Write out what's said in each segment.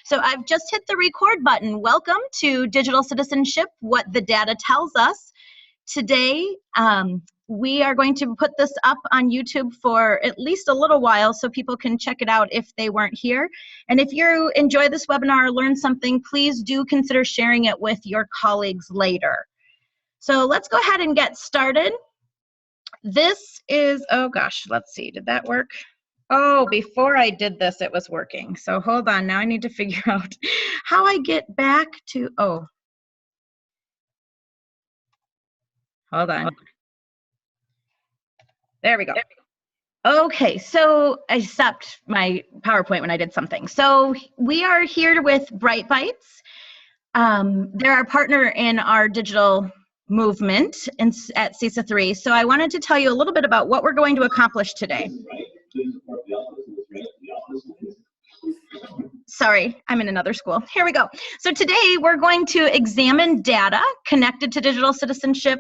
So I've just hit the record button. Welcome to Digital Citizenship, What the Data Tells Us. Today, we are going to put this up on YouTube for at least a little while so people can check it out if they weren't here. And if you enjoy this webinar or learn something, please do consider sharing it with your colleagues later. So let's go ahead and get started. This is, oh gosh, let's see, did that work? Oh, before I did this, it was working. So hold on, now I need to figure out how I get back to, oh. Hold on. There we go. Okay, so I stopped my PowerPoint when I did something. So we are here with Bright Bytes. They're our partner in our digital movement at CESA 3. So I wanted to tell you a little bit about what we're going to accomplish today. Sorry, I'm in another school. Here we go. So today we're going to examine data connected to digital citizenship.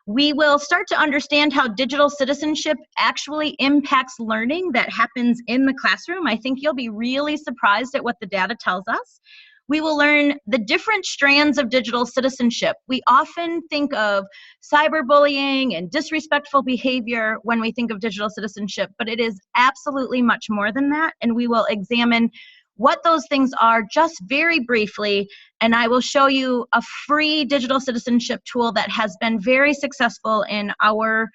We will start to understand how digital citizenship actually impacts learning that happens in the classroom. I think you'll be really surprised at what the data tells us. We will learn the different strands of digital citizenship. We often think of cyberbullying and disrespectful behavior when we think of digital citizenship, but it is absolutely much more than that, and we will examine what those things are just very briefly, and I will show you a free digital citizenship tool that has been very successful in our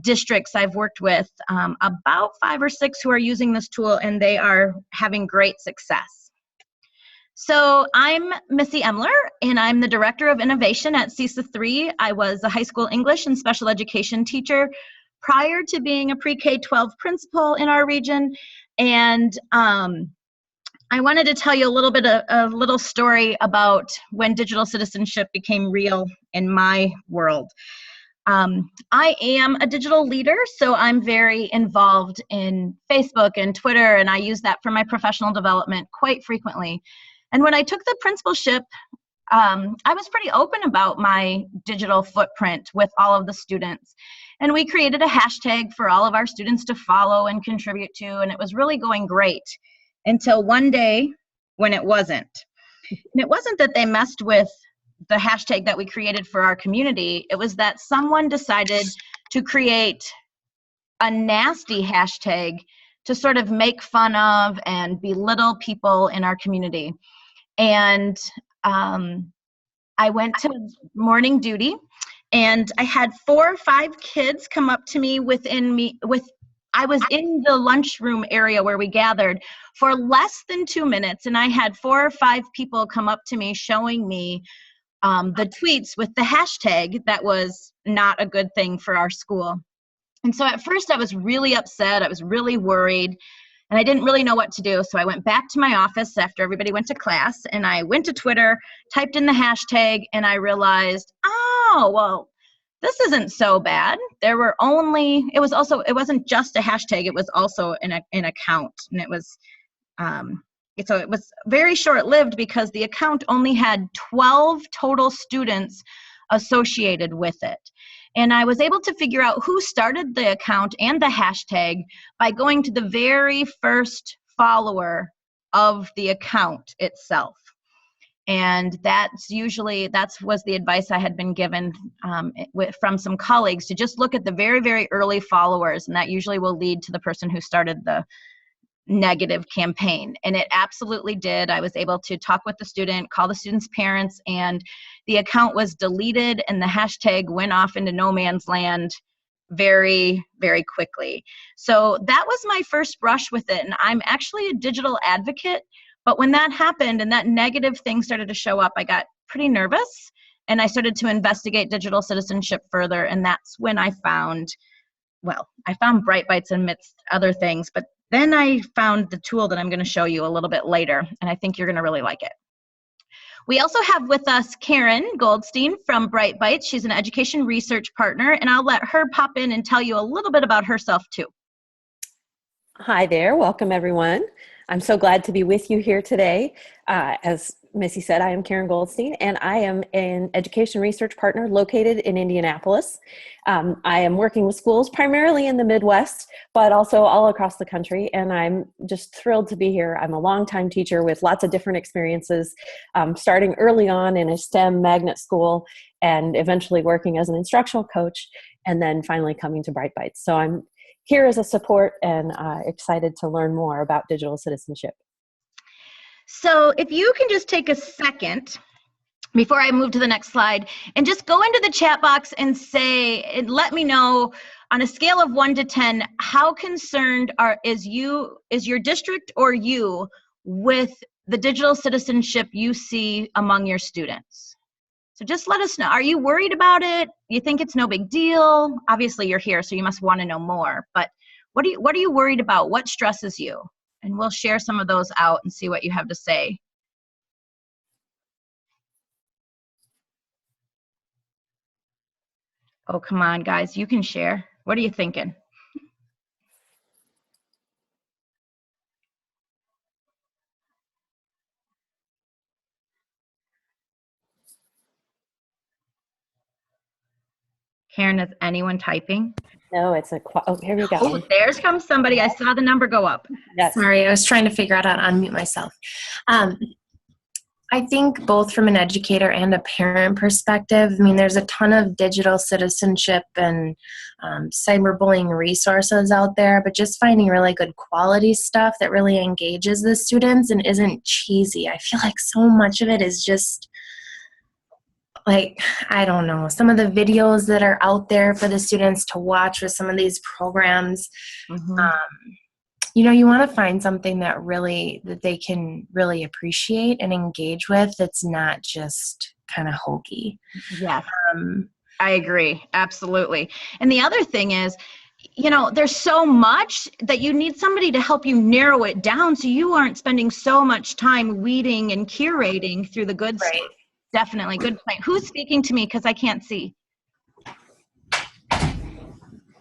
districts I've worked with, about 5 or 6 who are using this tool, and they are having great success. So I'm Missy Emler, and I'm the Director of Innovation at CESA 3. I was a high school English and special education teacher prior to being a pre-K-12 principal in our region, and I wanted to tell you a little bit of a little story about when digital citizenship became real in my world. I am a digital leader, so I'm very involved in Facebook and Twitter, and I use that for my professional development quite frequently. And when I took the principalship, I was pretty open about my digital footprint with all of the students. And we created a hashtag for all of our students to follow and contribute to, and it was really going great until one day when it wasn't. And it wasn't that they messed with the hashtag that we created for our community. It was that someone decided to create a nasty hashtag to sort of make fun of and belittle people in our community. And I went to morning duty, and I had 4 or 5 kids come up to me I was in the lunchroom area where we gathered for less than 2 minutes, and I had 4 or 5 people come up to me showing me the tweets with the hashtag that was not a good thing for our school. And so at first I was really upset, I was really worried, and I didn't really know what to do. So I went back to my office after everybody went to class, and I went to Twitter, typed in the hashtag, and I realized, oh, well, this isn't so bad. It wasn't just a hashtag, it was also an account. And it was, so it was very short-lived because the account only had 12 total students associated with it. And I was able to figure out who started the account and the hashtag by going to the very first follower of the account itself. And that was the advice I had been given from some colleagues, to just look at the very, very early followers, and that usually will lead to the person who started the negative campaign. And it absolutely did. I was able to talk with the student, call the student's parents, and the account was deleted, and the hashtag went off into no man's land very, very quickly. So that was my first brush with it. And I'm actually a digital advocate. But when that happened and that negative thing started to show up, I got pretty nervous, and I started to investigate digital citizenship further. And that's when I found Bright Bytes amidst other things, but then I found the tool that I'm going to show you a little bit later, and I think you're going to really like it. We also have with us Karen Goldstein from Bright Bytes. She's an education research partner, and I'll let her pop in and tell you a little bit about herself too. Hi there, welcome everyone. I'm so glad to be with you here today. As Missy said, I am Karen Goldstein, and I am an education research partner located in Indianapolis. I am working with schools primarily in the Midwest, but also all across the country, and I'm just thrilled to be here. I'm a longtime teacher with lots of different experiences, starting early on in a STEM magnet school and eventually working as an instructional coach, and then finally coming to Bright Bites. So I'm here as a support and excited to learn more about digital citizenship. So if you can just take a second before I move to the next slide and just go into the chat box and say, and let me know on a scale of 1 to 10, how concerned is your district or you with the digital citizenship you see among your students? So just let us know. Are you worried about it? You think it's no big deal? Obviously you're here, so you must want to know more, but what are you worried about? What stresses you? And we'll share some of those out and see what you have to say. Oh, come on, guys, you can share. What are you thinking? Karen, is anyone typing? No, it's oh, here we go. Oh, there's comes somebody. I saw the number go up. Yes. Sorry, I was trying to figure out how to unmute myself. I think both from an educator and a parent perspective, I mean, there's a ton of digital citizenship and cyberbullying resources out there, but just finding really good quality stuff that really engages the students and isn't cheesy. I feel like so much of it is just like, I don't know, some of the videos that are out there for the students to watch with some of these programs, you know, you want to find something that they can really appreciate and engage with that's not just kind of hokey. Yes, I agree, absolutely. And the other thing is, you know, there's so much that you need somebody to help you narrow it down so you aren't spending so much time weeding and curating through the good stuff. Definitely, good point. Who's speaking to me because I can't see?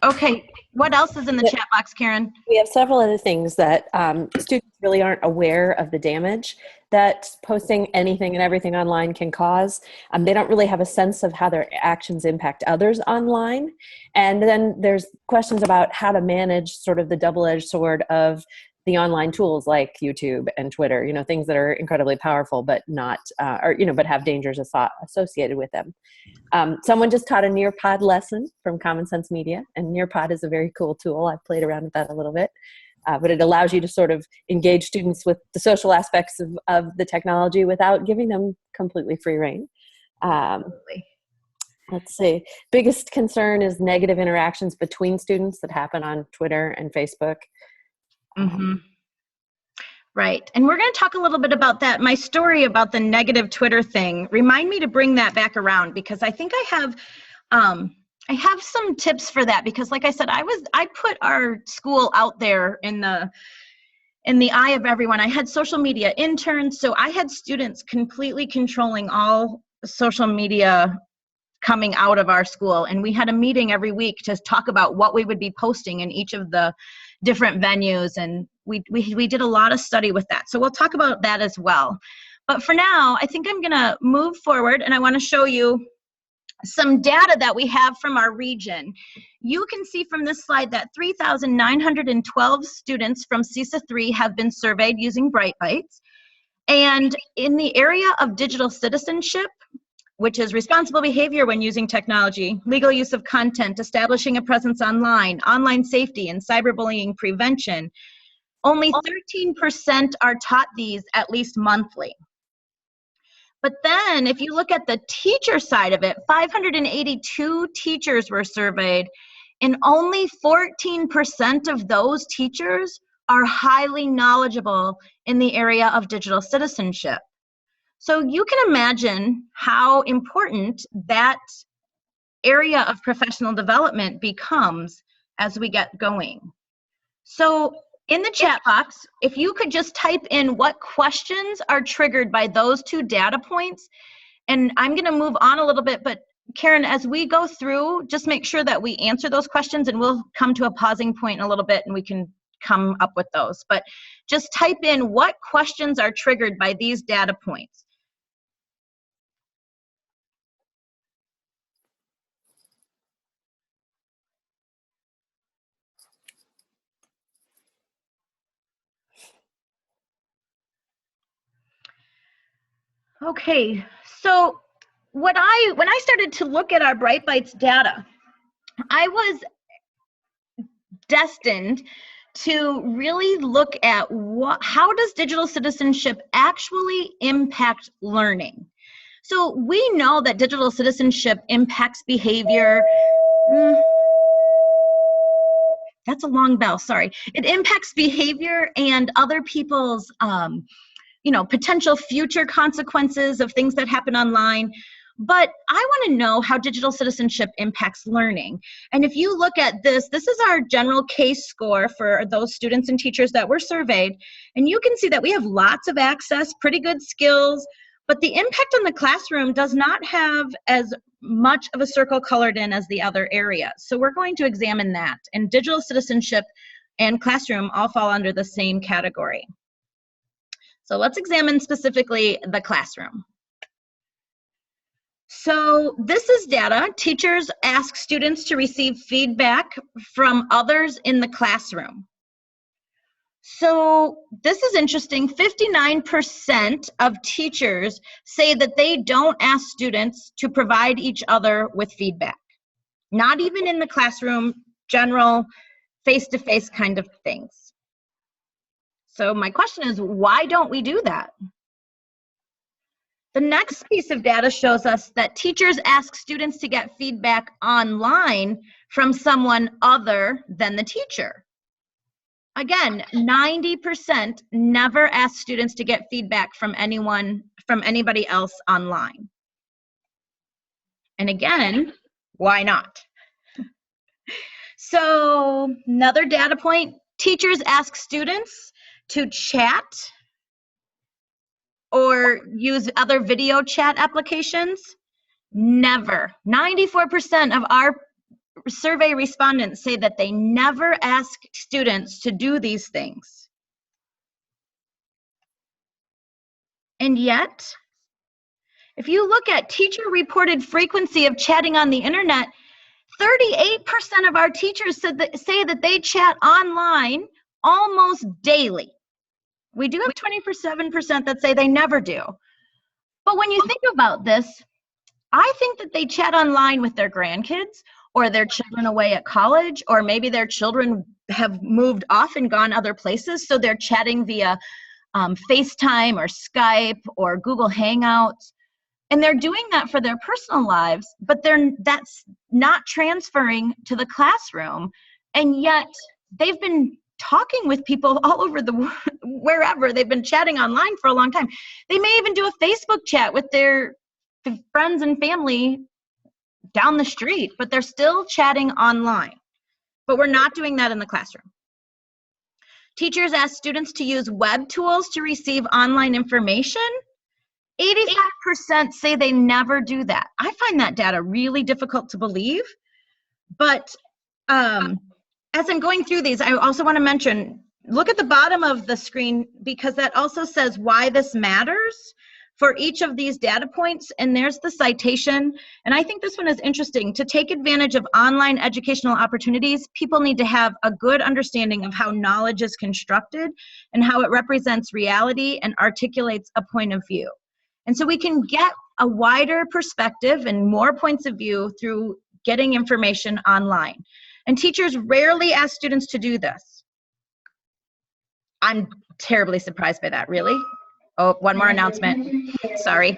Okay, what else is in the chat box, Karen? We have several other things that students really aren't aware of the damage that posting anything and everything online can cause. They don't really have a sense of how their actions impact others online. And then there's questions about how to manage sort of the double-edged sword of the online tools like YouTube and Twitter, you know, things that are incredibly powerful, but not, but have dangers associated with them. Someone just taught a Nearpod lesson from Common Sense Media, and Nearpod is a very cool tool. I've played around with that a little bit, but it allows you to sort of engage students with the social aspects of the technology without giving them completely free rein. Let's see. Biggest concern is negative interactions between students that happen on Twitter and Facebook. Right. And we're going to talk a little bit about that. My story about the negative Twitter thing, remind me to bring that back around, because I think I have some tips for that, because like I said, I put our school out there in the eye of everyone. I had social media interns, so I had students completely controlling all social media coming out of our school. And we had a meeting every week to talk about what we would be posting in each of the different venues. And we did a lot of study with that. So we'll talk about that as well. But for now, I think I'm going to move forward, and I want to show you some data that we have from our region. You can see from this slide that 3,912 students from CESA 3 have been surveyed using Bright Bites. And in the area of digital citizenship, which is responsible behavior when using technology, legal use of content, establishing a presence online, online safety, and cyberbullying prevention, only 13% are taught these at least monthly. But then if you look at the teacher side of it, 582 teachers were surveyed, and only 14% of those teachers are highly knowledgeable in the area of digital citizenship. So you can imagine how important that area of professional development becomes as we get going. So in the chat box, if you could just type in what questions are triggered by those two data points, and I'm going to move on a little bit, but Karen, as we go through, just make sure that we answer those questions, and we'll come to a pausing point in a little bit and we can come up with those. But just type in what questions are triggered by these data points. Okay, so when I started to look at our Bright Bites data, I was destined to really look at how does digital citizenship actually impact learning. So we know that digital citizenship impacts behavior. That's a long bell, sorry. It impacts behavior and other people's potential future consequences of things that happen online. But I want to know how digital citizenship impacts learning. And if you look at this is our general case score for those students and teachers that were surveyed. And you can see that we have lots of access, pretty good skills, but the impact on the classroom does not have as much of a circle colored in as the other areas. So we're going to examine that. And digital citizenship and classroom all fall under the same category. So let's examine specifically the classroom. So this is data. Teachers ask students to receive feedback from others in the classroom. So this is interesting. 59% of teachers say that they don't ask students to provide each other with feedback. Not even in the classroom, general face-to-face kind of things. So my question is, why don't we do that? The next piece of data shows us that teachers ask students to get feedback online from someone other than the teacher. Again, 90% never ask students to get feedback from anybody else online. And again, why not? So another data point, teachers ask students to chat or use other video chat applications? Never. 94% of our survey respondents say that they never ask students to do these things. And yet, if you look at teacher-reported frequency of chatting on the internet, 38% of our teachers say that they chat online almost daily. We do have 27% that say they never do. But when you think about this, I think that they chat online with their grandkids or their children away at college, or maybe their children have moved off and gone other places, so they're chatting via FaceTime or Skype or Google Hangouts. And they're doing that for their personal lives, but that's not transferring to the classroom. And yet they've been talking with people all over wherever. They've been chatting online for a long time. They may even do a Facebook chat with their friends and family down the street, but they're still chatting online. But we're not doing that in the classroom. Teachers ask students to use web tools to receive online information. 85% say they never do that. I find that data really difficult to believe, but as I'm going through these, I also want to mention, look at the bottom of the screen, because that also says why this matters for each of these data points, and there's the citation. And I think this one is interesting. To take advantage of online educational opportunities, people need to have a good understanding of how knowledge is constructed and how it represents reality and articulates a point of view. And so we can get a wider perspective and more points of view through getting information online. And teachers rarely ask students to do this. I'm terribly surprised by that, really. Oh, one more announcement. Sorry.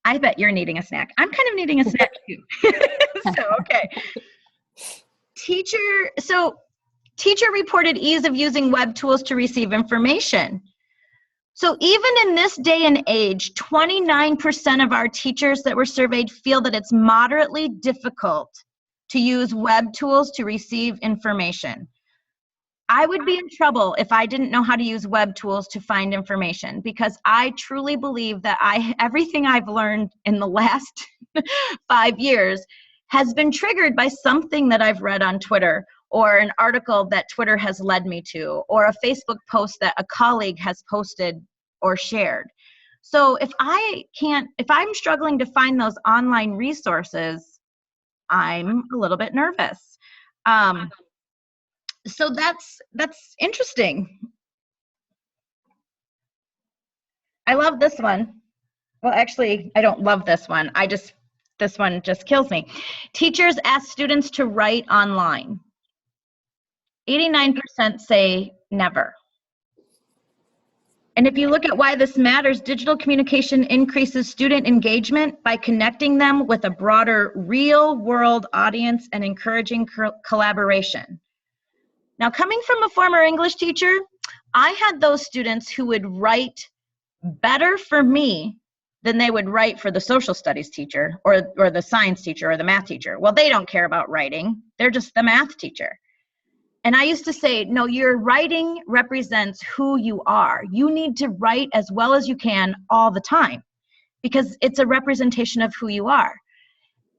I bet you're needing a snack. I'm kind of needing a snack too. So, okay. Teacher reported ease of using web tools to receive information. So even in this day and age, 29% of our teachers that were surveyed feel that it's moderately difficult to use web tools to receive information. I would be in trouble if I didn't know how to use web tools to find information, because I truly believe that everything I've learned in the last 5 years has been triggered by something that I've read on Twitter, or an article that Twitter has led me to, or a Facebook post that a colleague has posted or shared. So if I'm struggling to find those online resources, I'm a little bit nervous. So that's interesting. I love this one. Well, actually, I don't love this one. This one just kills me. Teachers ask students to write online. 89% say never. And if you look at why this matters, digital communication increases student engagement by connecting them with a broader real-world audience and encouraging collaboration. Now, coming from a former English teacher, I had those students who would write better for me than they would write for the social studies teacher or the science teacher or the math teacher. Well, they don't care about writing. They're just the math teacher. And I used to say, no, your writing represents who you are. You need to write as well as you can all the time because it's a representation of who you are.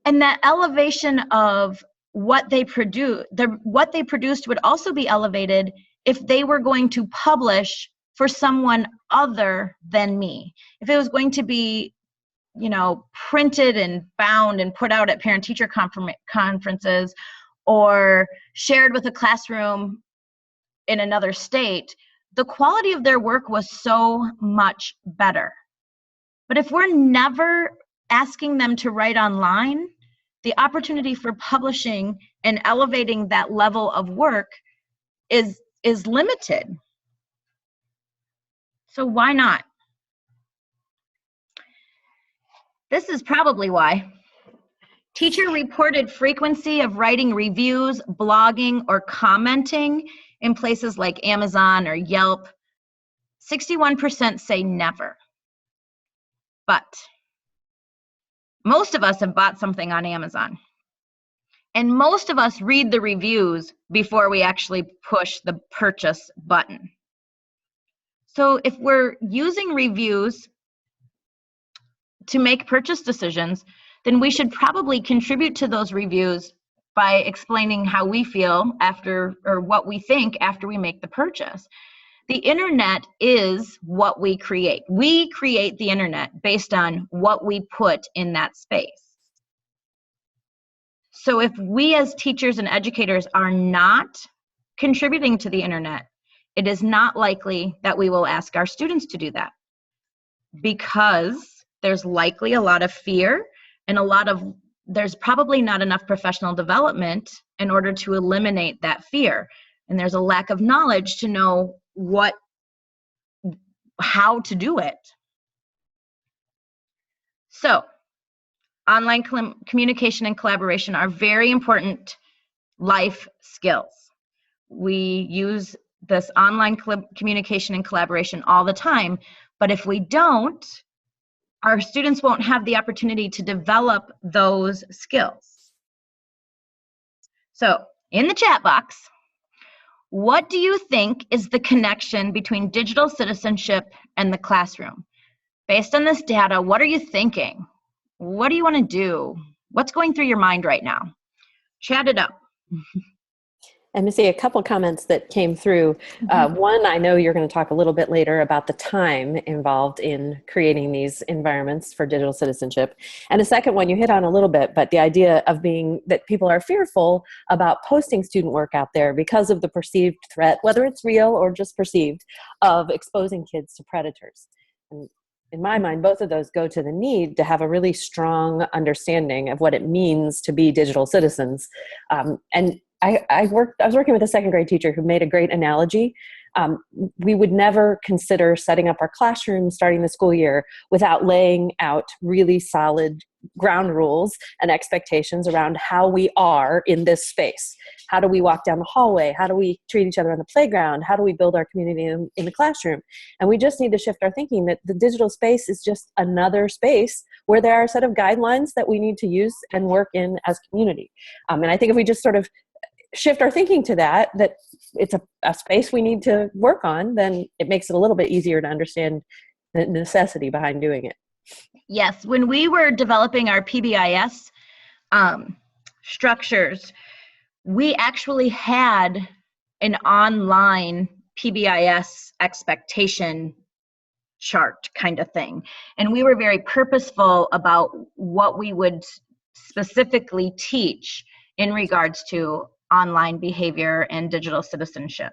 And that elevation of what they produced would also be elevated if they were going to publish for someone other than me. If it was going to be, printed and bound and put out at parent-teacher conferences or shared with a classroom in another state, the quality of their work was so much better. But if we're never asking them to write online, the opportunity for publishing and elevating that level of work is limited. So why not? This is probably why. Teacher reported frequency of writing reviews, blogging, or commenting in places like Amazon or Yelp. 61% say never. But most of us have bought something on Amazon. And most of us read the reviews before we actually push the purchase button. So if we're using reviews to make purchase decisions, then we should probably contribute to those reviews by explaining how we feel after, or what we think after we make the purchase. The internet is what we create. We create the internet based on what we put in that space. So if we as teachers and educators are not contributing to the internet, it is not likely that we will ask our students to do that, because there's likely a lot of fear and there's probably not enough professional development in order to eliminate that fear. And there's a lack of knowledge to know how to do it. So online communication and collaboration are very important life skills. We use this online communication and collaboration all the time, but if we don't, our students won't have the opportunity to develop those skills. So in the chat box, what do you think is the connection between digital citizenship and the classroom? Based on this data, what are you thinking? What do you want to do? What's going through your mind right now? Chat it up. And Missy, a couple comments that came through. One, I know you're going to talk a little bit later about the time involved in creating these environments for digital citizenship. And a second one you hit on a little bit, but the idea of that people are fearful about posting student work out there because of the perceived threat, whether it's real or just perceived, of exposing kids to predators. And in my mind, both of those go to the need to have a really strong understanding of what it means to be digital citizens. And I was working with a second grade teacher who made a great analogy. We would never consider setting up our classroom starting the school year without laying out really solid ground rules and expectations around how we are in this space. How do we walk down the hallway? How do we treat each other on the playground? How do we build our community in the classroom? And we just need to shift our thinking that the digital space is just another space where there are a set of guidelines that we need to use and work in as community. And I think if we just sort of shift our thinking to that it's a space we need to work on, then it makes it a little bit easier to understand the necessity behind doing it. Yes, when we were developing our PBIS structures, we actually had an online PBIS expectation chart kind of thing. And we were very purposeful about what we would specifically teach in regards to online behavior and digital citizenship.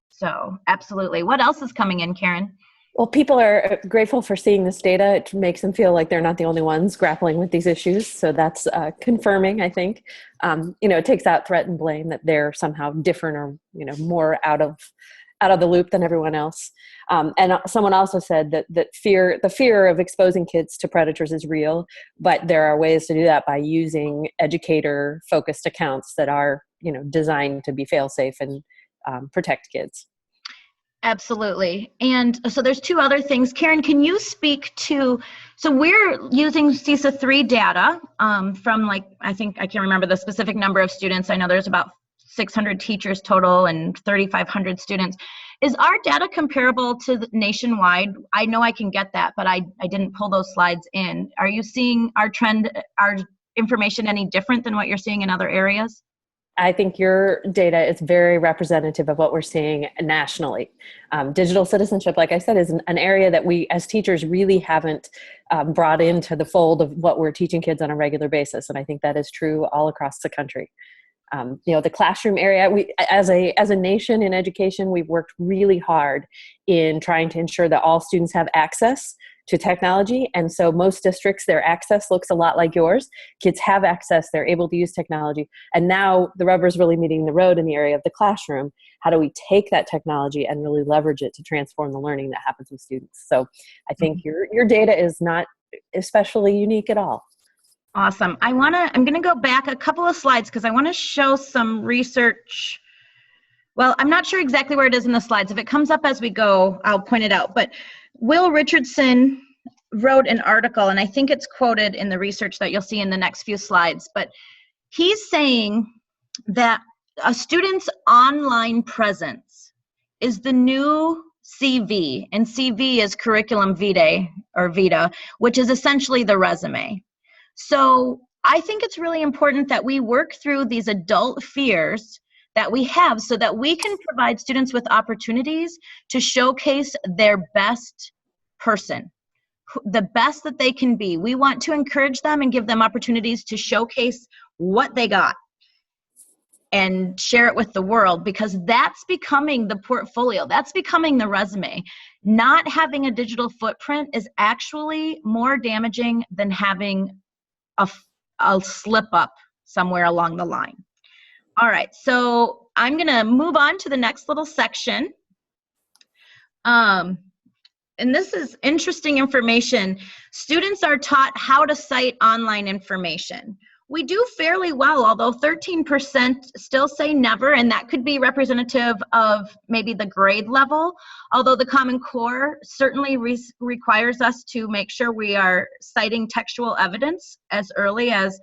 So absolutely. What else is coming in, Karen? Well, people are grateful for seeing this data. It makes them feel like they're not the only ones grappling with these issues. So that's confirming, I think. It takes out threat and blame that they're somehow different or, more out of the loop than everyone else. And someone also said that the fear of exposing kids to predators is real, but there are ways to do that by using educator-focused accounts that are, designed to be fail-safe and protect kids. Absolutely. And so there's two other things. Karen, can you speak to, so we're using CESA 3 data from I think I can remember the specific number of students. I know there's about 600 teachers total and 3,500 students. Is our data comparable to the nationwide? I know I can get that, but I didn't pull those slides in. Are you seeing our information any different than what you're seeing in other areas? I think your data is very representative of what we're seeing nationally. Digital citizenship, like I said, is an area that we as teachers really haven't brought into the fold of what we're teaching kids on a regular basis. And I think that is true all across the country. The classroom area, we, as a nation in education, we've worked really hard in trying to ensure that all students have access to technology. And so most districts, their access looks a lot like yours. Kids have access, they're able to use technology. And now the rubber is really meeting the road in the area of the classroom. How do we take that technology and really leverage it to transform the learning that happens with students? So I think your data is not especially unique at all. Awesome. I'm going to go back a couple of slides because I want to show some research. Well, I'm not sure exactly where it is in the slides. If it comes up as we go, I'll point it out. But Will Richardson wrote an article, and I think it's quoted in the research that you'll see in the next few slides. But he's saying that a student's online presence is the new CV, and CV is curriculum vitae, or vita, which is essentially the resume. So I think it's really important that we work through these adult fears that we have so that we can provide students with opportunities to showcase their best person, the best that they can be. We want to encourage them and give them opportunities to showcase what they got and share it with the world, because that's becoming the portfolio. That's becoming the resume. Not having a digital footprint is actually more damaging than having a slip up somewhere along the line. All right, so I'm going to move on to the next little section. And this is interesting information. Students are taught how to cite online information. We do fairly well, although 13% still say never, and that could be representative of maybe the grade level, although the Common Core certainly requires us to make sure we are citing textual evidence as early as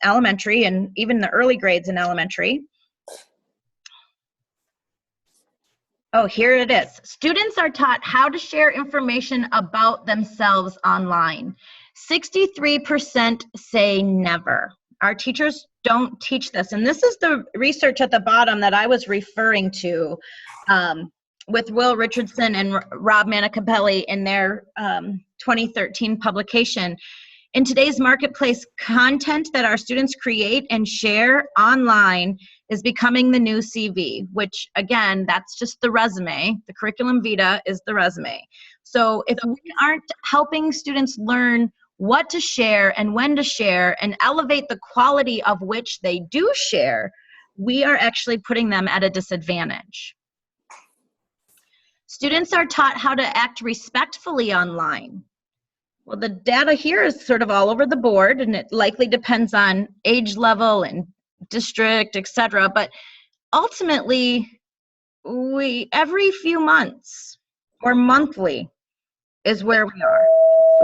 elementary and even the early grades in elementary. Oh, here it is. Students are taught how to share information about themselves online. 63% say never. Our teachers don't teach this. And this is the research at the bottom that I was referring to with Will Richardson and Rob Manicapelli in their 2013 publication. In today's marketplace, content that our students create and share online is becoming the new CV, which again, that's just the resume. The curriculum vitae is the resume. So if we aren't helping students learn what to share and when to share and elevate the quality of which they do share, we are actually putting them at a disadvantage. Students are taught how to act respectfully online. Well, the data here is sort of all over the board, and it likely depends on age level and district, etc. But ultimately, every few months or monthly is where we are.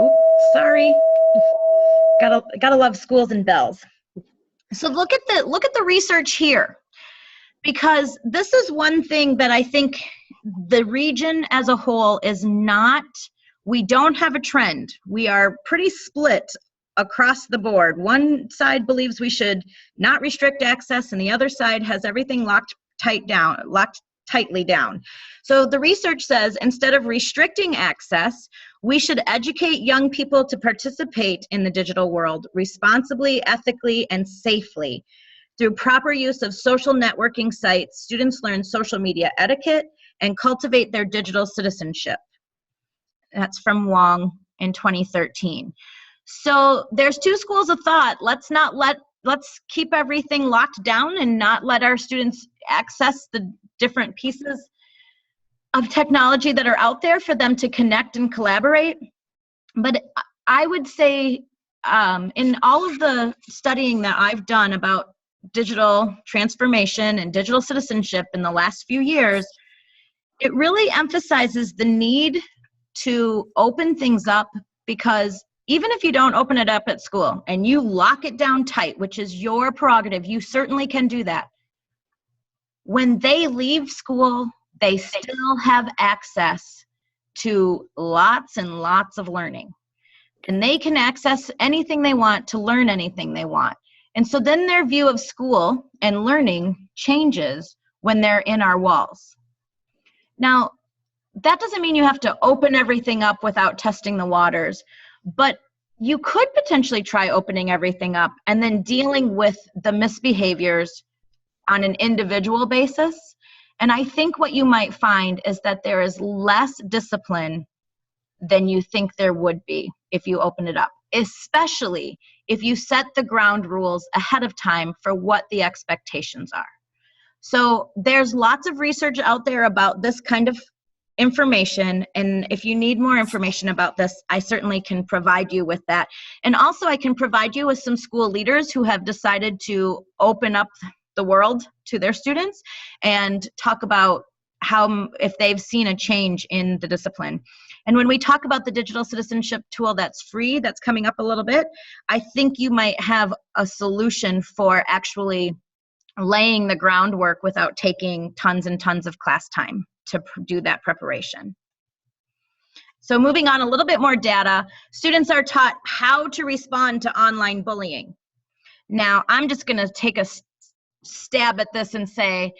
Oops, sorry. Gotta love schools and bells. So look at the research here, because this is one thing that I think the region as a whole is not. We don't have a trend. We are pretty split across the board. One side believes we should not restrict access, and the other side has everything locked tightly down. So the research says instead of restricting access, we should educate young people to participate in the digital world responsibly, ethically, and safely. Through proper use of social networking sites, students learn social media etiquette and cultivate their digital citizenship. That's from Wong in 2013. So there's two schools of thought. Let's keep everything locked down and not let our students access the different pieces of technology that are out there for them to connect and collaborate. But I would say in all of the studying that I've done about digital transformation and digital citizenship in the last few years, it really emphasizes the need to open things up, because even if you don't open it up at school and you lock it down tight, which is your prerogative, you certainly can do that. When they leave school, they still have access to lots and lots of learning. And they can access anything they want to learn anything they want. And so then their view of school and learning changes when they're in our walls. Now, that doesn't mean you have to open everything up without testing the waters, but you could potentially try opening everything up and then dealing with the misbehaviors on an individual basis. And I think what you might find is that there is less discipline than you think there would be if you open it up, especially if you set the ground rules ahead of time for what the expectations are. So there's lots of research out there about this kind of information, and if you need more information about this, I certainly can provide you with that. And also I can provide you with some school leaders who have decided to open up the world to their students and talk about how, if they've seen a change in the discipline. And when we talk about the digital citizenship tool that's free, that's coming up a little bit, I think you might have a solution for actually laying the groundwork without taking tons and tons of class time to do that preparation. So moving on, a little bit more data. Students are taught how to respond to online bullying. Now, I'm just going to take a stab at this and say,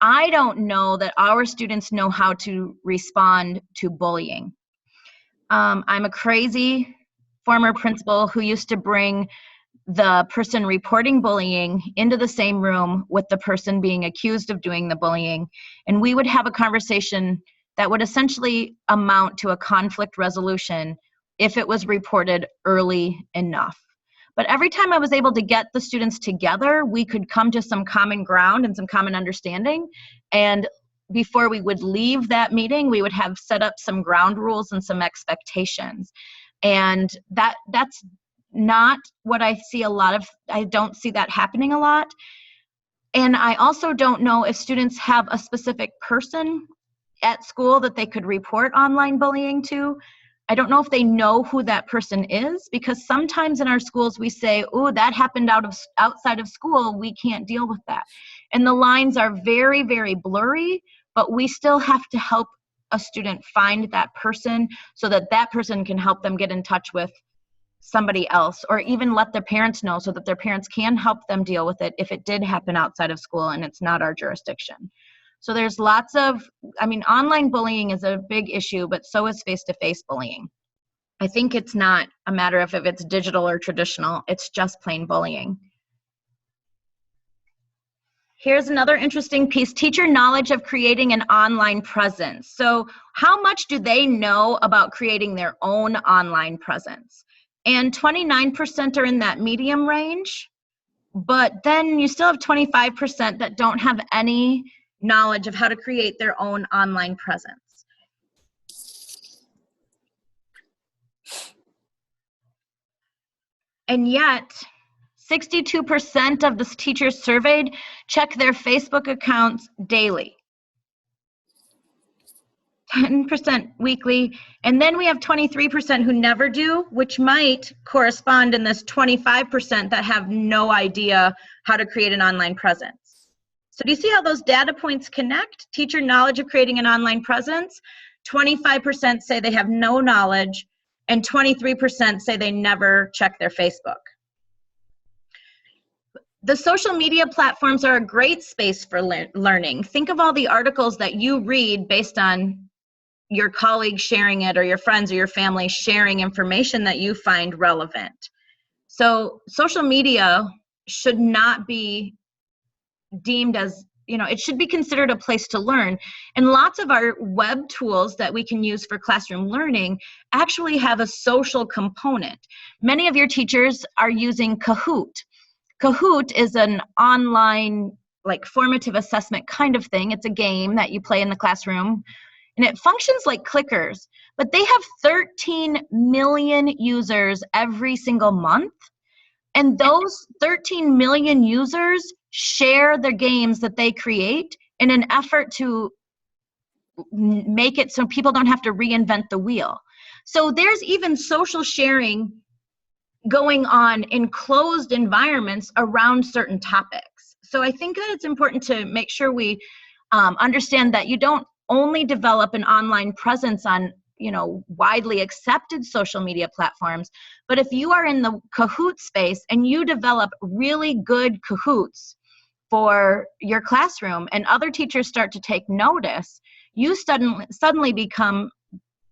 I don't know that our students know how to respond to bullying. I'm a crazy former principal who used to bring the person reporting bullying into the same room with the person being accused of doing the bullying. And we would have a conversation that would essentially amount to a conflict resolution if it was reported early enough. But every time I was able to get the students together, we could come to some common ground and some common understanding. And before we would leave that meeting, we would have set up some ground rules and some expectations. And that's not what I see a lot of. I don't see that happening a lot. And I also don't know if students have a specific person at school that they could report online bullying to. I don't know if they know who that person is, because sometimes in our schools we say, oh, that happened outside of school, we can't deal with that. And the lines are very, very blurry, but we still have to help a student find that person so that that person can help them get in touch with somebody else, or even let their parents know so that their parents can help them deal with it if it did happen outside of school and it's not our jurisdiction. So there's lots of, online bullying is a big issue, but so is face-to-face bullying. I think it's not a matter of if it's digital or traditional, it's just plain bullying. Here's another interesting piece, teacher knowledge of creating an online presence. So how much do they know about creating their own online presence? And 29% are in that medium range, but then you still have 25% that don't have any knowledge of how to create their own online presence. And yet, 62% of the teachers surveyed check their Facebook accounts daily. 10% weekly, and then we have 23% who never do, which might correspond in this 25% that have no idea how to create an online presence. So do you see how those data points connect? Teacher knowledge of creating an online presence, 25% say they have no knowledge, and 23% say they never check their Facebook. The social media platforms are a great space for learning. Think of all the articles that you read based on your colleagues sharing it, or your friends or your family sharing information that you find relevant. So social media should not be deemed as, it should be considered a place to learn. And lots of our web tools that we can use for classroom learning actually have a social component. Many of your teachers are using Kahoot. Kahoot is an online, like, formative assessment kind of thing. It's a game that you play in the classroom, and it functions like clickers, but they have 13 million users every single month. And those 13 million users share the games that they create in an effort to make it so people don't have to reinvent the wheel. So there's even social sharing going on in closed environments around certain topics. So I think that it's important to make sure we understand that you don't only develop an online presence on widely accepted social media platforms, but if you are in the Kahoot space and you develop really good Kahoots for your classroom and other teachers start to take notice, you suddenly become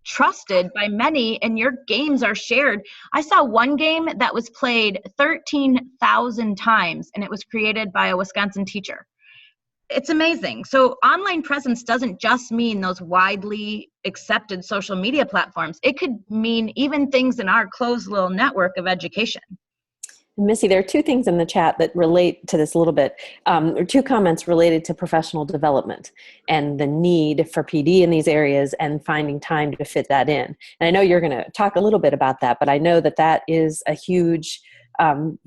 trusted by many and your games are shared. I saw one game that was played 13,000 times and it was created by a Wisconsin teacher. It's amazing. So online presence doesn't just mean those widely accepted social media platforms. It could mean even things in our closed little network of education. Missy, there are two things in the chat that relate to this a little bit, or two comments related to professional development and the need for PD in these areas and finding time to fit that in. And I know you're going to talk a little bit about that, but I know that that is a huge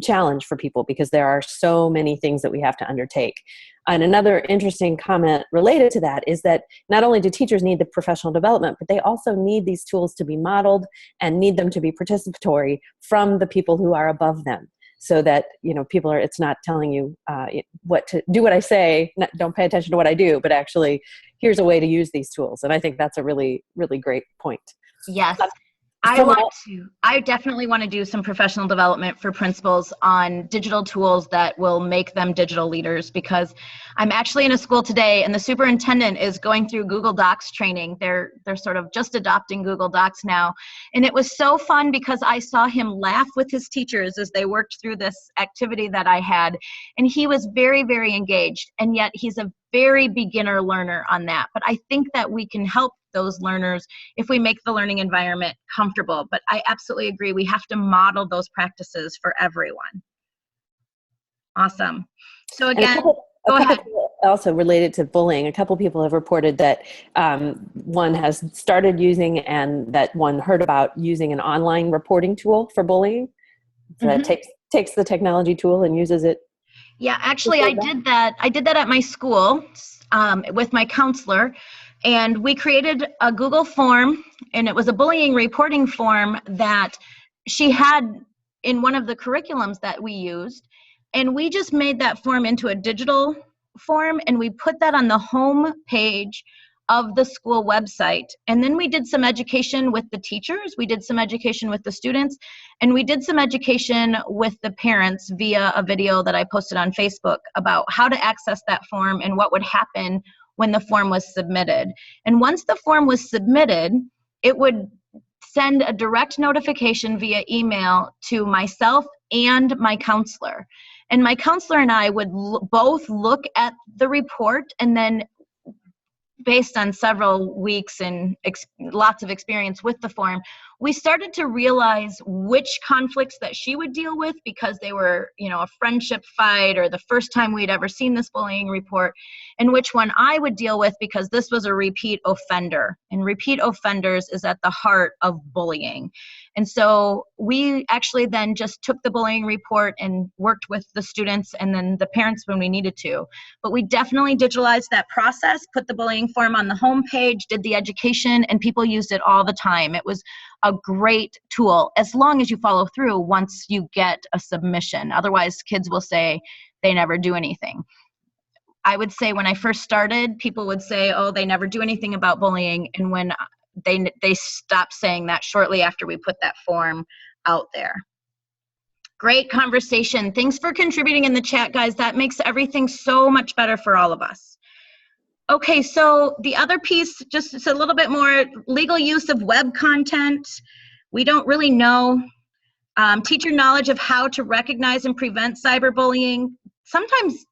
challenge for people because there are so many things that we have to undertake. And another interesting comment related to that is that not only do teachers need the professional development, but they also need these tools to be modeled and need them to be participatory from the people who are above them. So that, people are, it's not telling you what to do, what I say, don't pay attention to what I do, but actually here's a way to use these tools. And I think that's a really, really great point. Yes. I definitely want to do some professional development for principals on digital tools that will make them digital leaders, because I'm actually in a school today and the superintendent is going through Google Docs training. They're sort of just adopting Google Docs now. And it was so fun because I saw him laugh with his teachers as they worked through this activity that I had. And he was very, very engaged. And yet he's a very beginner learner on that. But I think that we can help those learners if we make the learning environment comfortable. But I absolutely agree. We have to model those practices for everyone. Awesome. So again, go ahead. Also related to bullying, a couple people have reported that one has started using and that one heard about using an online reporting tool for bullying that takes the technology tool and uses it. Yeah, actually I did that at my school with my counselor. And we created a Google form, and it was a bullying reporting form that she had in one of the curriculums that we used. And we just made that form into a digital form, and we put that on the home page of the school website. And then we did some education with the teachers, we did some education with the students, and we did some education with the parents via a video that I posted on Facebook about how to access that form and what would happen when the form was submitted. And once the form was submitted, it would send a direct notification via email to myself and my counselor. And my counselor and I would both look at the report, and then based on several weeks and lots of experience with the form, we started to realize which conflicts that she would deal with because they were, a friendship fight or the first time we'd ever seen this bullying report, and which one I would deal with because this was a repeat offender. And repeat offenders is at the heart of bullying. And so we actually then just took the bullying report and worked with the students and then the parents when we needed to. But we definitely digitalized that process, put the bullying form on the homepage, did the education, and people used it all the time. It was a great tool as long as you follow through once you get a submission. Otherwise, kids will say they never do anything. I would say when I first started, people would say, oh, they never do anything about bullying. And when they stopped saying that shortly after we put that form out there. Great conversation. Thanks for contributing in the chat, guys. That makes everything so much better for all of us. Okay, so the other piece, just a little bit more legal use of web content. We don't really know. Teacher knowledge of how to recognize and prevent cyberbullying. Sometimes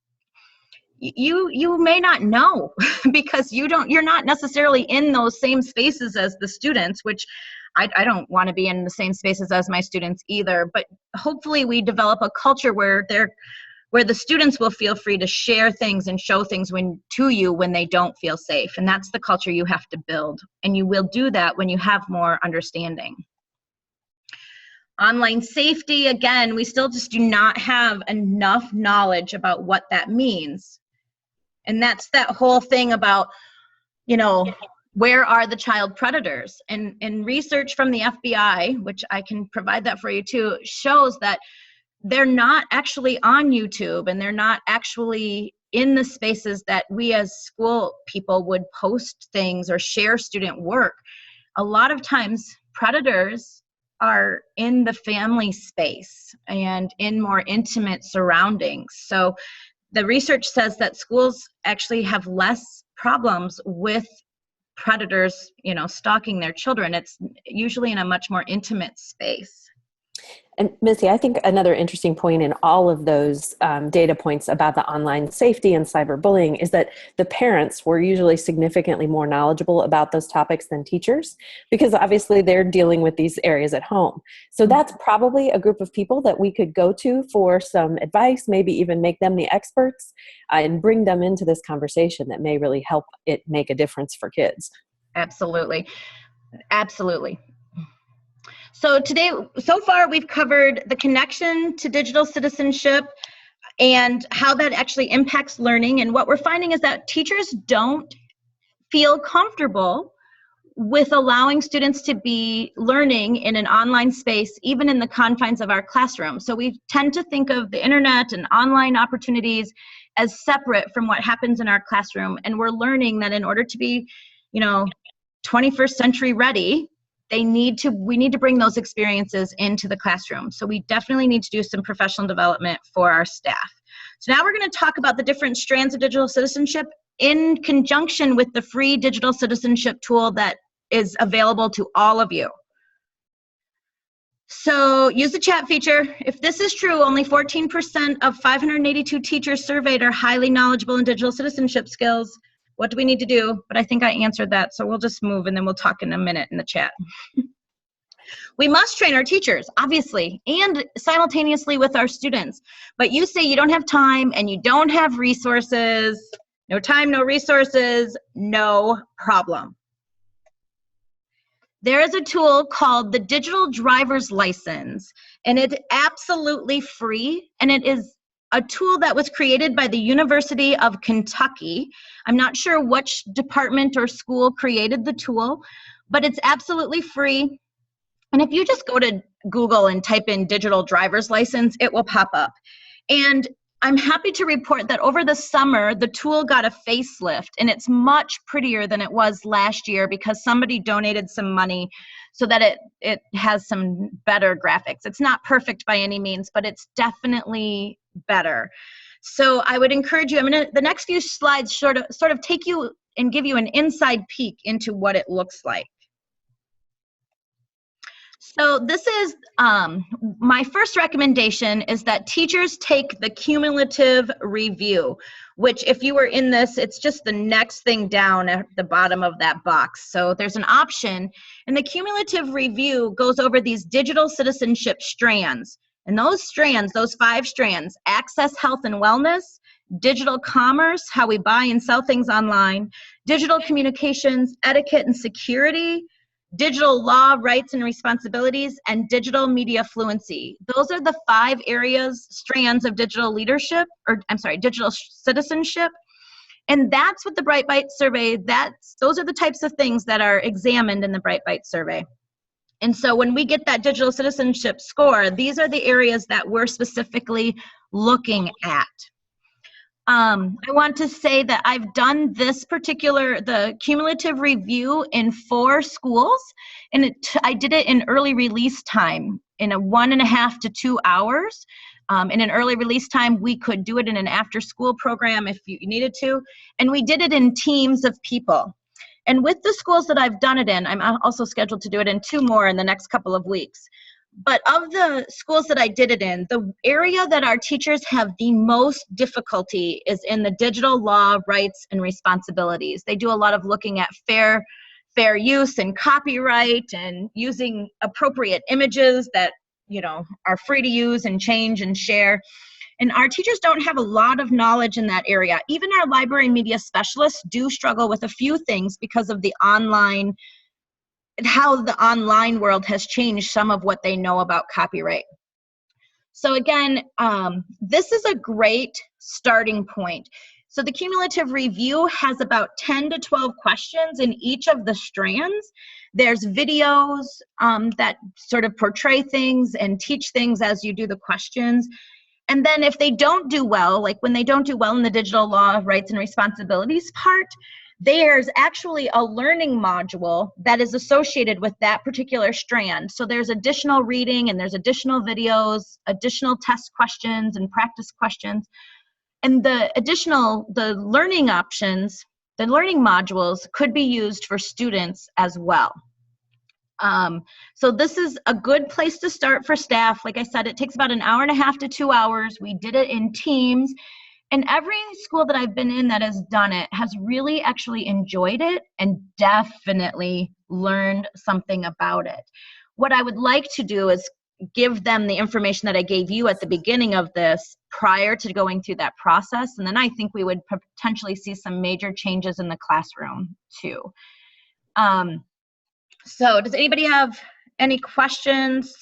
you may not know because you're not necessarily in those same spaces as the students, which I don't want to be in the same spaces as my students either. But hopefully we develop a culture where the students will feel free to share things and show things to you when they don't feel safe. And that's the culture you have to build. And you will do that when you have more understanding. Online safety, again, we still just do not have enough knowledge about what that means. And that's that whole thing about, where are the child predators? And research from the FBI, which I can provide that for you too, shows that they're not actually on YouTube, and they're not actually in the spaces that we as school people would post things or share student work. A lot of times predators are in the family space and in more intimate surroundings. So the research says that schools actually have less problems with predators, stalking their children. It's usually in a much more intimate space. And Missy, I think another interesting point in all of those data points about the online safety and cyberbullying is that the parents were usually significantly more knowledgeable about those topics than teachers, because obviously they're dealing with these areas at home. So that's probably a group of people that we could go to for some advice, maybe even make them the experts and bring them into this conversation that may really help it make a difference for kids. Absolutely. Absolutely. So so far we've covered the connection to digital citizenship and how that actually impacts learning. And what we're finding is that teachers don't feel comfortable with allowing students to be learning in an online space, even in the confines of our classroom. So we tend to think of the internet and online opportunities as separate from what happens in our classroom. And we're learning that in order to be, 21st century ready, we need to bring those experiences into the classroom. So we definitely need to do some professional development for our staff. So now we're going to talk about the different strands of digital citizenship in conjunction with the free digital citizenship tool that is available to all of you. So use the chat feature. If this is true, only 14% of 582 teachers surveyed are highly knowledgeable in digital citizenship skills. What do we need to do? But I think I answered that, so we'll just move and then we'll talk in a minute in the chat. We must train our teachers, obviously, and simultaneously with our students. But you say you don't have time and you don't have resources. No time, no resources, no problem. There is a tool called the Digital Driver's License, and it's absolutely free, and it is a tool that was created by the University of Kentucky. I'm not sure which department or school created the tool, but it's absolutely free. And if you just go to Google and type in digital driver's license, it will pop up. And I'm happy to report that over the summer, the tool got a facelift, and it's much prettier than it was last year because somebody donated some money so that it has some better graphics. It's not perfect by any means, but it's definitely better. So I would encourage you, the next few slides sort of take you and give you an inside peek into what it looks like. So this is, my first recommendation is that teachers take the cumulative review, which if you were in this, it's just the next thing down at the bottom of that box. So there's an option, and the cumulative review goes over these digital citizenship strands. And those strands, those 5 strands, access, health, and wellness, digital commerce, how we buy and sell things online, digital communications, etiquette and security, digital law, rights and responsibilities, and digital media fluency. Those are the 5 strands of digital leadership, digital citizenship. And that's what the Bright Byte survey, those are the types of things that are examined in the Bright Byte survey. And so when we get that digital citizenship score, these are the areas that we're specifically looking at. I want to say that I've done the cumulative review in 4 schools, and I did it in early release time in a 1.5 to 2 hours. In an early release time, we could do it in an after school program if you needed to, and we did it in teams of people. And with the schools that I've done it in, I'm also scheduled to do it in 2 more in the next couple of weeks. But of the schools that I did it in, the area that our teachers have the most difficulty is in the digital law, rights, and responsibilities. They do a lot of looking at fair use and copyright and using appropriate images that, are free to use and change and share. And our teachers don't have a lot of knowledge in that area. Even our library media specialists do struggle with a few things because of how the online world has changed some of what they know about copyright. So again, this is a great starting point. So the cumulative review has about 10 to 12 questions in each of the strands. There's videos that sort of portray things and teach things as you do the questions. And then if they don't do well, like when they don't do well in the digital law, rights, and responsibilities part, there's actually a learning module that is associated with that particular strand. So there's additional reading and there's additional videos, additional test questions and practice questions. And the learning options, the learning modules could be used for students as well. So this is a good place to start for staff. Like I said, it takes about an hour and a half to 2 hours. We did it in teams. And every school that I've been in that has done it has really actually enjoyed it and definitely learned something about it. What I would like to do is give them the information that I gave you at the beginning of this prior to going through that process. And then I think we would potentially see some major changes in the classroom too. So does anybody have any questions?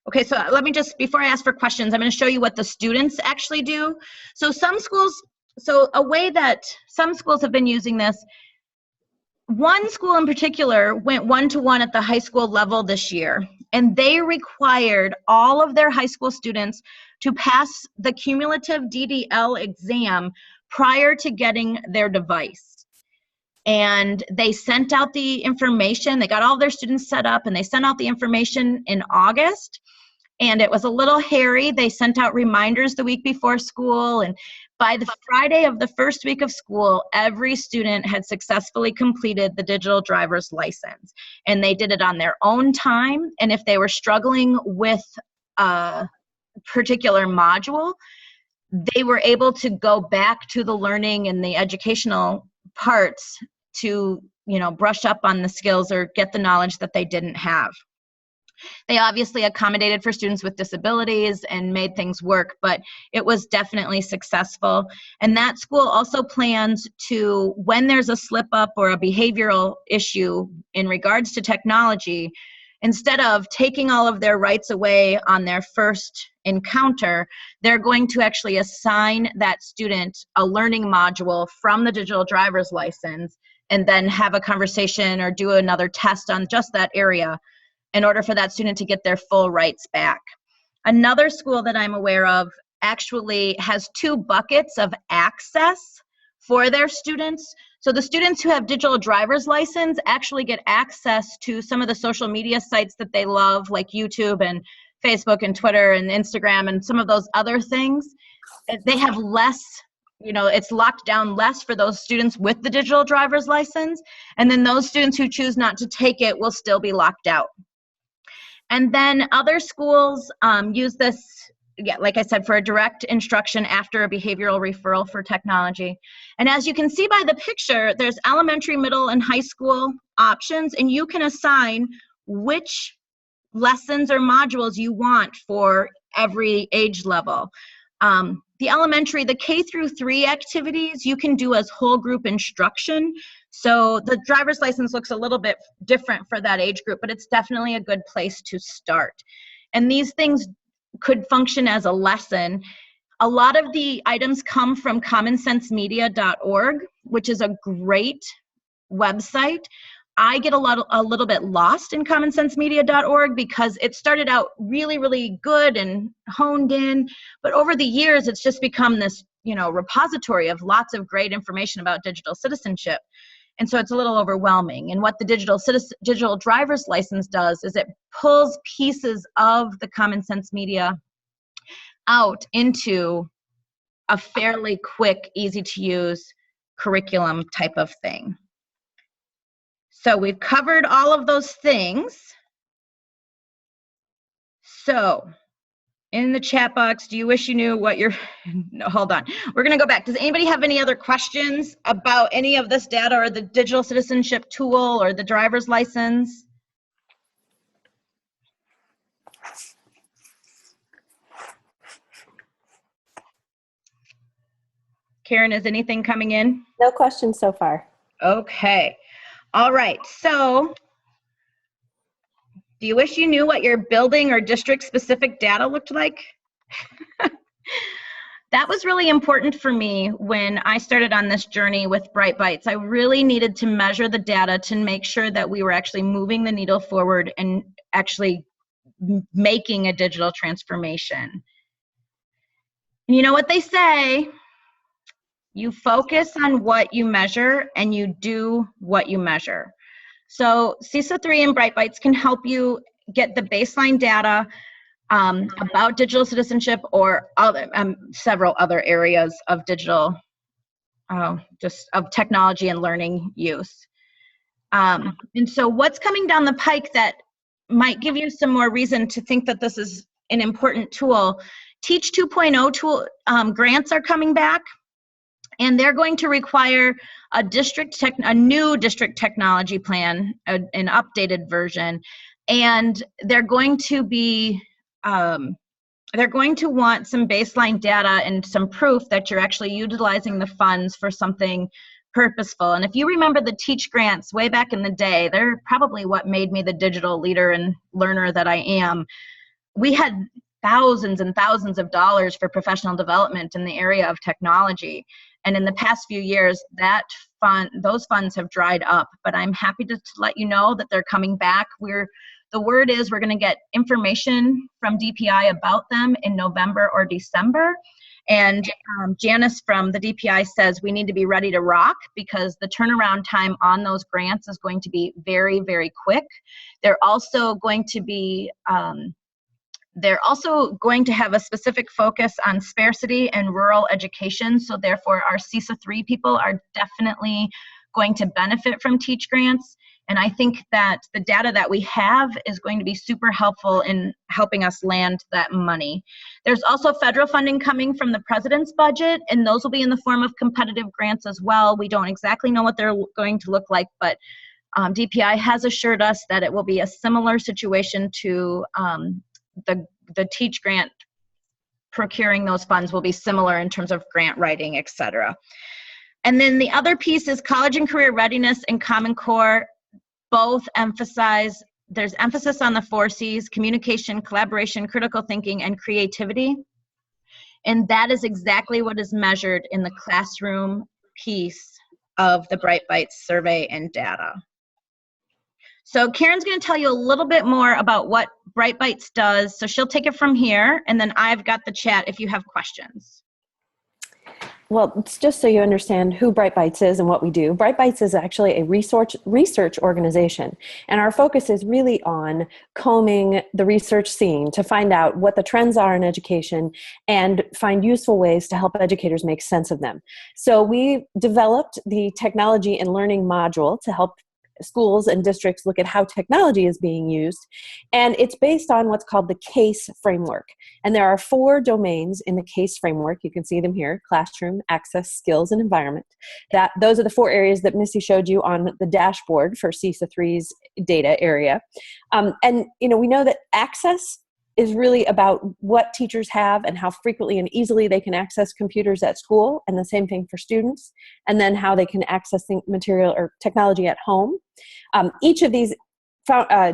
Okay, so let me just, before I ask for questions, I'm going to show you what the students actually do. So a way that some schools have been using this, one school in particular went one-to-one at the high school level this year, and they required all of their high school students to pass the cumulative DDL exam prior to getting their device. And they sent out the information. They got all their students set up and they sent out the information in August. And it was a little hairy. They sent out reminders the week before school. And by the Friday of the first week of school, every student had successfully completed the digital driver's license. And they did it on their own time. And if they were struggling with a particular module, they were able to go back to the learning and the educational parts to, brush up on the skills or get the knowledge that they didn't have. They obviously accommodated for students with disabilities and made things work, but it was definitely successful. And that school also plans to, when there's a slip up or a behavioral issue in regards to technology, instead of taking all of their rights away on their first encounter, they're going to actually assign that student a learning module from the digital driver's license and then have a conversation or do another test on just that area in order for that student to get their full rights back. Another school that I'm aware of actually has 2 buckets of access for their students. So the students who have digital driver's license actually get access to some of the social media sites that they love, like YouTube and Facebook and Twitter and Instagram and some of those other things. They have less, it's locked down less for those students with the digital driver's license. And then those students who choose not to take it will still be locked out. And then other schools use this, like I said, for a direct instruction after a behavioral referral for technology. And as you can see by the picture, there's elementary, middle, and high school options, and you can assign which lessons or modules you want for every age level. The elementary, the K through 3 activities, you can do as whole group instruction. So the driver's license looks a little bit different for that age group, but it's definitely a good place to start. And these things could function as a lesson. A lot of the items come from commonsensemedia.org, which is a great website. I get a little bit lost in commonsensemedia.org because it started out really, really good and honed in, but over the years, it's just become this, repository of lots of great information about digital citizenship. And so it's a little overwhelming. And what the digital driver's license does is it pulls pieces of the Common Sense Media out into a fairly quick, easy to use curriculum type of thing. So we've covered all of those things. So in the chat box, do you wish you knew what your, no, hold on. We're going to go back. Does anybody have any other questions about any of this data or the digital citizenship tool or the driver's license? Karen, is anything coming in? No questions so far. Okay. All right. So do you wish you knew what your building or district specific data looked like? That was really important for me when I started on this journey with Bright Bites. I really needed to measure the data to make sure that we were actually moving the needle forward and actually making a digital transformation. And you know what they say? You focus on what you measure and you do what you measure. So CESA 3 and Bright Bites can help you get the baseline data about digital citizenship or other, several other areas of digital, just of technology and learning use. And so what's coming down the pike that might give you some more reason to think that this is an important tool? Teach 2.0 tool grants are coming back, and they're going to require a new district technology plan, an updated version, and they're going to be they're going to want some baseline data and some proof that you're actually utilizing the funds for something purposeful. And if you remember the Teach grants way back in the day, they're probably what made me the digital leader and learner that I am. We had thousands and thousands of dollars for professional development in the area of technology. And in the past few years, those funds have dried up. But I'm happy to let you know that they're coming back. The word is we're going to get information from DPI about them in November or December. And Janice from the DPI says we need to be ready to rock because the turnaround time on those grants is going to be very, very quick. They're also going to be have a specific focus on sparsity and rural education. So therefore, our CESA 3 people are definitely going to benefit from Teach grants. And I think that the data that we have is going to be super helpful in helping us land that money. There's also federal funding coming from the president's budget, and those will be in the form of competitive grants as well. We don't exactly know what they're going to look like, but DPI has assured us that it will be a similar situation to the Teach grant. Procuring those funds will be similar in terms of grant writing, et cetera. And then the other piece is college and career readiness and Common Core. Both emphasize, there's emphasis on the 4 C's: communication, collaboration, critical thinking, and creativity. And that is exactly what is measured in the classroom piece of the Bright Bites survey and data. So Karen's going to tell you a little bit more about what Bright Bites does. So she'll take it from here, and then I've got the chat if you have questions. Well, it's just so you understand who Bright Bites is and what we do. Bright Bites is actually a research organization, and our focus is really on combing the research scene to find out what the trends are in education and find useful ways to help educators make sense of them. So we developed the technology and learning module to help schools and districts look at how technology is being used. And it's based on what's called the CASE framework. And there are 4 domains in the CASE framework. You can see them here: classroom, access, skills, and environment. Those are the 4 areas that Missy showed you on the dashboard for CESA 3's data area. And we know that access is really about what teachers have and how frequently and easily they can access computers at school, and the same thing for students, and then how they can access material or technology at home. Each of these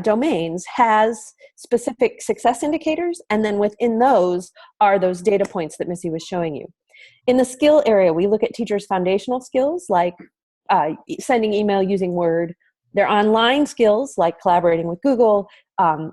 domains has specific success indicators, and then within those are those data points that Missy was showing you. In the skill area, we look at teachers' foundational skills like sending email using Word, their online skills like collaborating with Google,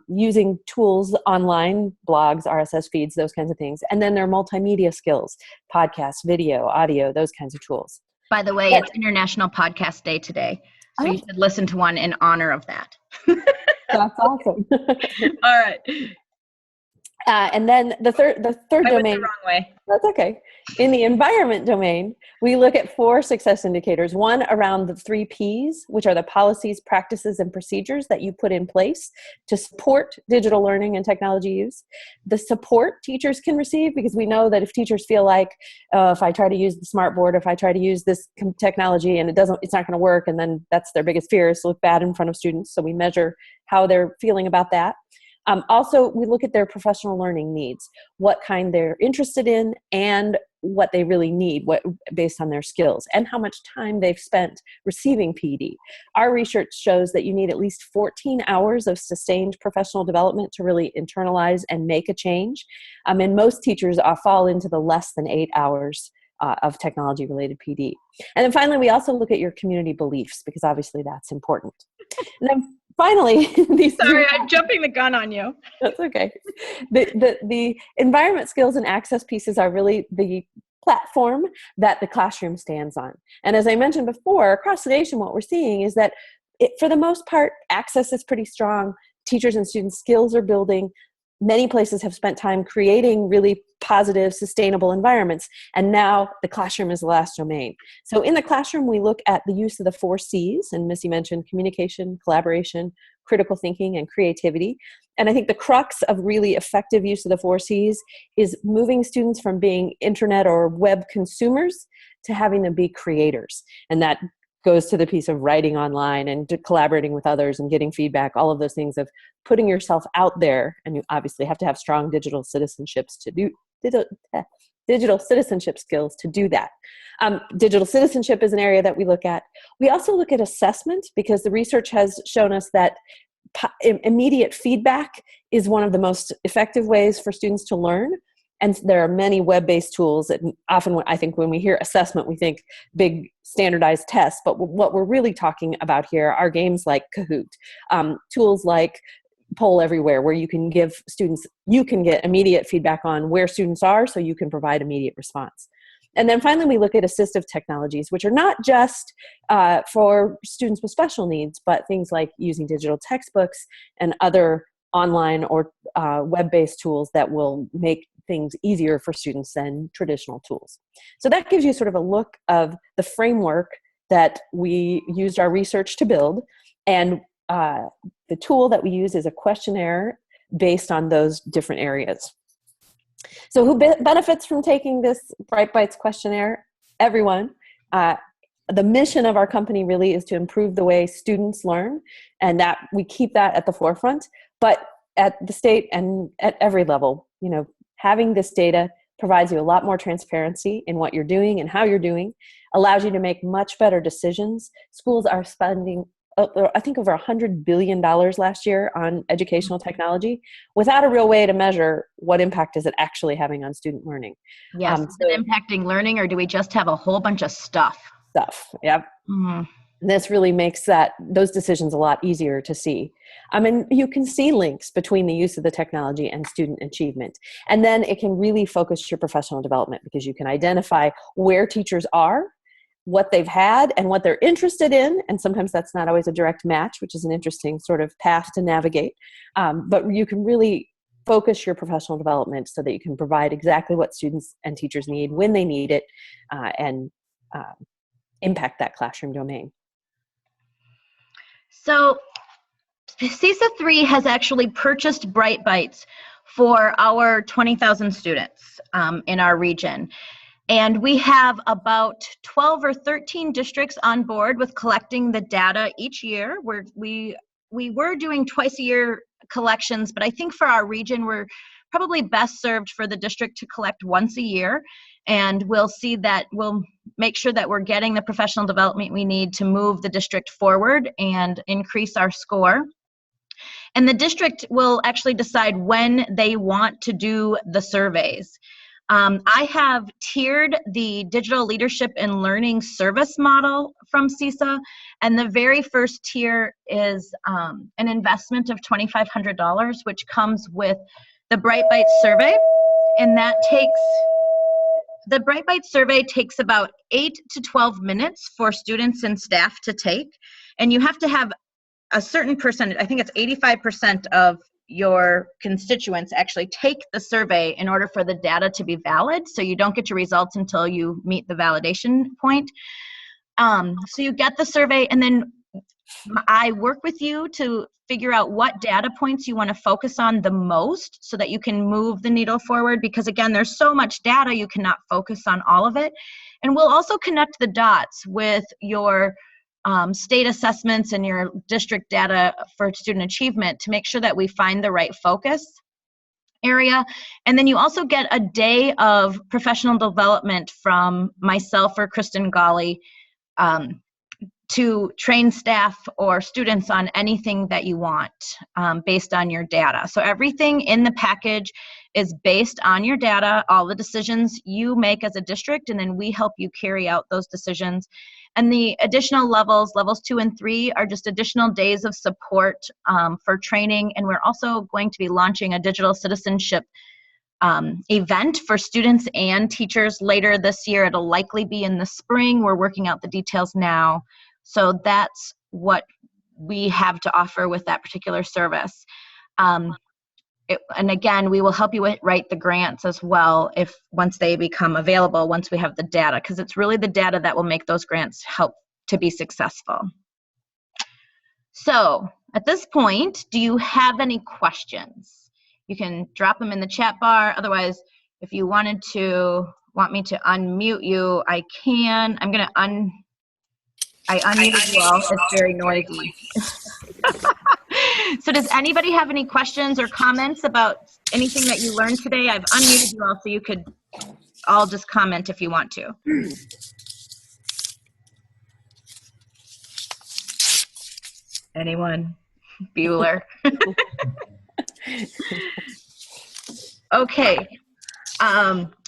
using tools online, blogs, RSS feeds, those kinds of things. And then their multimedia skills, podcasts, video, audio, those kinds of tools. By the way, it's International Podcast Day today. So you should listen to one in honor of that. That's awesome. All right. And then the third I went domain. the wrong way. That's okay. In the environment domain, we look at 4 success indicators. One around the 3 Ps, which are the policies, practices, and procedures that you put in place to support digital learning and technology use. The support teachers can receive, because we know that if teachers feel like, if I try to use the smart board, if I try to use this technology and it's not going to work, and then that's their biggest fear, is to look bad in front of students. So we measure how they're feeling about that. Also, we look at their professional learning needs, what kind they're interested in, and what they really need, based on their skills, and how much time they've spent receiving PD. Our research shows that you need at least 14 hours of sustained professional development to really internalize and make a change. And most teachers fall into the less than 8 hours of technology-related PD. And then finally, we also look at your community beliefs, because obviously that's important. And then finally, Sorry, I'm jumping the gun on you. That's okay. The environment skills and access pieces are really the platform that the classroom stands on. And as I mentioned before, across the nation, what we're seeing is that for the most part, access is pretty strong. Teachers and students' skills are building. Many places have spent time creating really positive, sustainable environments, and now the classroom is the last domain. So in the classroom, we look at the use of the 4 Cs, and Missy mentioned communication, collaboration, critical thinking, and creativity. And I think the crux of really effective use of the 4 Cs is moving students from being internet or web consumers to having them be creators. And that goes to the piece of writing online and collaborating with others and getting feedback, all of those things of putting yourself out there. And you obviously have to have strong digital citizenship skills to do that. Digital citizenship is an area that we look at. We also look at assessment, because the research has shown us that immediate feedback is one of the most effective ways for students to learn. And there are many web-based tools, and often I think when we hear assessment, we think big standardized tests, but what we're really talking about here are games like Kahoot, tools like Poll Everywhere, where you can give students, you can get immediate feedback on where students are, so you can provide immediate response. And then finally, we look at assistive technologies, which are not just for students with special needs, but things like using digital textbooks and other online or web-based tools that will make things easier for students than traditional tools. So that gives you sort of a look of the framework that we used our research to build. And the tool that we use is a questionnaire based on those different areas. So who benefits from taking this Bright Bites questionnaire? Everyone. The mission of our company really is to improve the way students learn, and that we keep that at the forefront. But at the state and at every level, having this data provides you a lot more transparency in what you're doing and how you're doing, allows you to make much better decisions. Schools are spending, I think, over $100 billion last year on educational technology without a real way to measure what impact is it actually having on student learning. Yes, is it impacting learning, or do we just have a whole bunch of stuff? Yep. Mm-hmm. This really makes those decisions a lot easier to see. And you can see links between the use of the technology and student achievement. And then it can really focus your professional development, because you can identify where teachers are, what they've had, and what they're interested in. And sometimes that's not always a direct match, which is an interesting sort of path to navigate. But you can really focus your professional development so that you can provide exactly what students and teachers need when they need it, and impact that classroom domain. So CESA 3 has actually purchased Bright Bites for our 20,000 students in our region. And we have about 12 or 13 districts on board with collecting the data each year. We were doing twice a year collections, but I think for our region, we're probably best served for the district to collect once a year. And we'll make sure that we're getting the professional development we need to move the district forward and increase our score. And the district will actually decide when they want to do the surveys. I have tiered the digital leadership and learning service model from CESA, and the very first tier is an investment of $2,500, which comes with the Bright Bites survey, and the Bright Bites survey takes about 8 to 12 minutes for students and staff to take, and you have to have a certain percentage, I think it's 85% of your constituents actually take the survey in order for the data to be valid. So you don't get your results until you meet the validation point. So you get the survey, and then I work with you to figure out what data points you want to focus on the most so that you can move the needle forward, because again, there's so much data, you cannot focus on all of it. And we'll also connect the dots with your state assessments and your district data for student achievement to make sure that we find the right focus area. And then you also get a day of professional development from myself or Kristen Golly to train staff or students on anything that you want based on your data. So everything in the package is based on your data, all the decisions you make as a district, and then we help you carry out those decisions. And the additional levels 2 and 3, are just additional days of support for training. And we're also going to be launching a digital citizenship event for students and teachers later this year. It'll likely be in the spring. We're working out the details now. So that's what we have to offer with that particular service. And again, we will help you write the grants as well once they become available, once we have the data, because it's really the data that will make those grants help to be successful. So at this point, do you have any questions? You can drop them in the chat bar. Otherwise, if you want me to unmute you, I can. I'm going to I unmuted you all. It's very noisy. So does anybody have any questions or comments about anything that you learned today? I've unmuted you all so you could all just comment if you want to. Anyone? Bueller. Okay.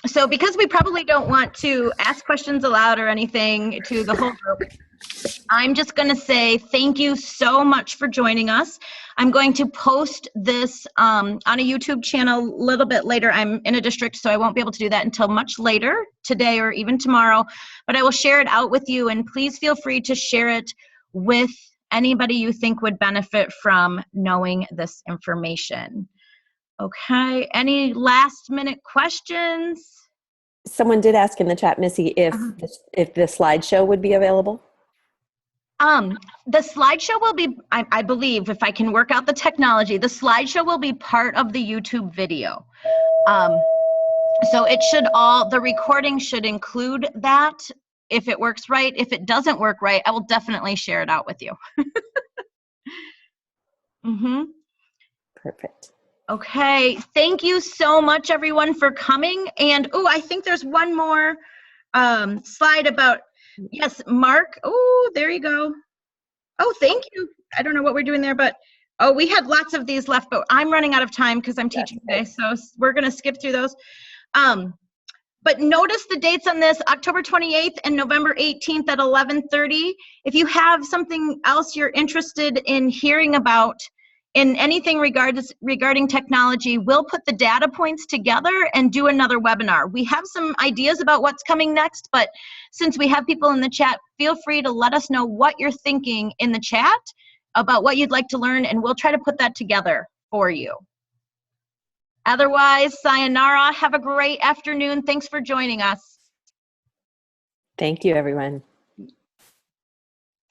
So because we probably don't want to ask questions aloud or anything to the whole group, I'm just going to say thank you so much for joining us. I'm going to post this on a YouTube channel a little bit later. I'm in a district, so I won't be able to do that until much later today or even tomorrow, but I will share it out with you, and please feel free to share it with anybody you think would benefit from knowing this information. Okay, any last minute questions? Someone did ask in the chat, Missy, if the slideshow would be available. The slideshow will be, I believe, if I can work out the technology, the slideshow will be part of the YouTube video. So it should the recording should include that if it works right. If it doesn't work right, I will definitely share it out with you. Perfect. Okay, thank you so much, everyone, for coming. And I think there's one more slide about, yes, Mark. Oh, there you go. Oh, thank you. I don't know what we're doing there, but we had lots of these left, but I'm running out of time because I'm teaching today, so we're going to skip through those. But notice the dates on this: October 28th and November 18th at 11:30. If you have something else you're interested in hearing about in anything regarding technology, we'll put the data points together and do another webinar. We have some ideas about what's coming next, but since we have people in the chat, feel free to let us know what you're thinking in the chat about what you'd like to learn, and we'll try to put that together for you. Otherwise, sayonara. Have a great afternoon. Thanks for joining us. Thank you, everyone.